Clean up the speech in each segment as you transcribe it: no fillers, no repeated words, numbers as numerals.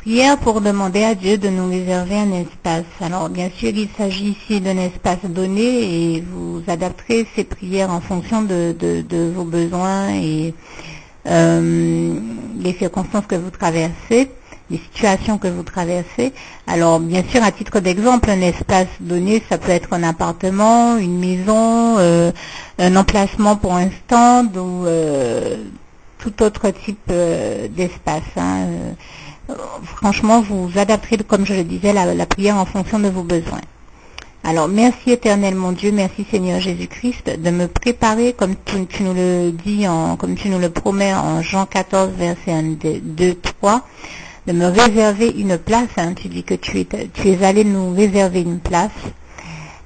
Prière pour demander à Dieu de nous réserver un espace. Alors bien sûr, il s'agit ici d'un espace donné et vous adapterez ces prières en fonction de vos besoins et les circonstances que vous traversez, les situations que vous traversez. Alors bien sûr, à titre d'exemple, un espace donné, ça peut être un appartement, une maison, un emplacement pour un stand ou tout autre type d'espace. Franchement, vous adapterez, comme je le disais, la prière en fonction de vos besoins. Alors, merci éternel mon Dieu, merci Seigneur Jésus-Christ de me préparer, comme tu nous le dis, comme tu nous le promets en Jean 14, verset 1, 2, 3, de me réserver une place. Tu dis que tu es allé nous réserver une place.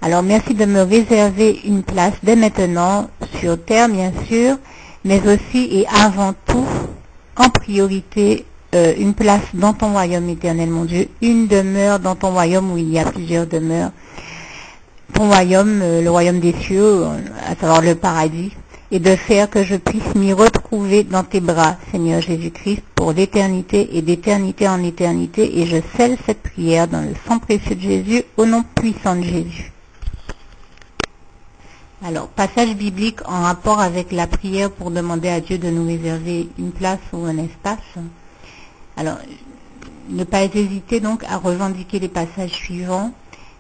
Alors, merci de me réserver une place dès maintenant, sur terre bien sûr, mais aussi et avant tout, en priorité, une place dans ton royaume éternel mon Dieu, une demeure dans ton royaume où il y a plusieurs demeures, ton royaume, le royaume des cieux, à savoir le paradis, et de faire que je puisse m'y retrouver dans tes bras, Seigneur Jésus-Christ, pour l'éternité et d'éternité en éternité, et je scelle cette prière dans le sang précieux de Jésus, au nom puissant de Jésus. Alors, passage biblique en rapport avec la prière pour demander à Dieu de nous réserver une place ou un espace. Alors, ne pas hésiter donc à revendiquer les passages suivants.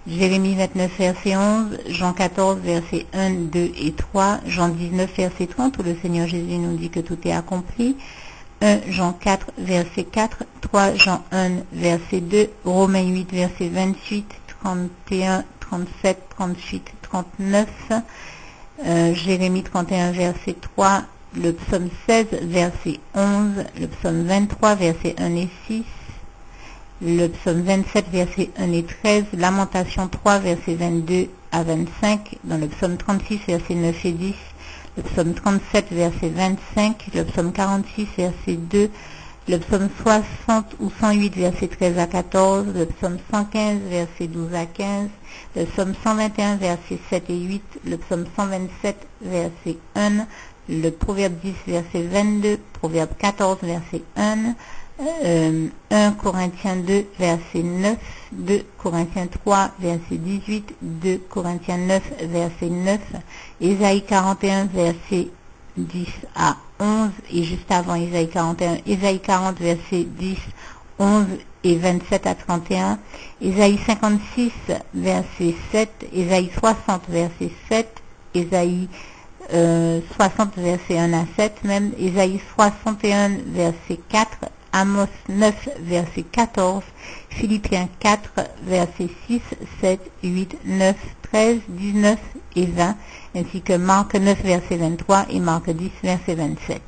Jérémie 29, verset 11, Jean 14, verset 1, 2 et 3, Jean 19, verset 30, où le Seigneur Jésus nous dit que tout est accompli, 1 Jean 4, verset 4, 3 Jean 1, verset 2, Romains 8, verset 28, 31, 37, 38, 39, Jérémie 31, verset 3, le psaume 16, verset 11, le psaume 23, verset 1 et 6, le psaume 27, verset 1 et 13, Lamentation 3, verset 22 à 25, dans le psaume 36, verset 9 et 10, le psaume 37, verset 25, le psaume 46, verset 2, le psaume 60 ou 108, verset 13 à 14, le psaume 115, verset 12 à 15, le psaume 121, verset 7 et 8, le psaume 127, verset 1, le proverbe 10, verset 22, proverbe 14, verset 1, 1 Corinthiens 2, verset 9, 2 Corinthiens 3, verset 18, 2 Corinthiens 9, verset 9, Ésaïe 41, verset 10 à 11, et juste avant Ésaïe 41, Ésaïe 40, verset 10, 11 et 27 à 31, Ésaïe 56, verset 7, Ésaïe 60, verset 7, Ésaïe 60, verset 1 à 7, même Ésaïe 61, verset 4, Amos 9, verset 14, Philippiens 4, verset 6, 7, 8, 9, 13, 19 et 20, ainsi que Marc 9, verset 23 et Marc 10, verset 27.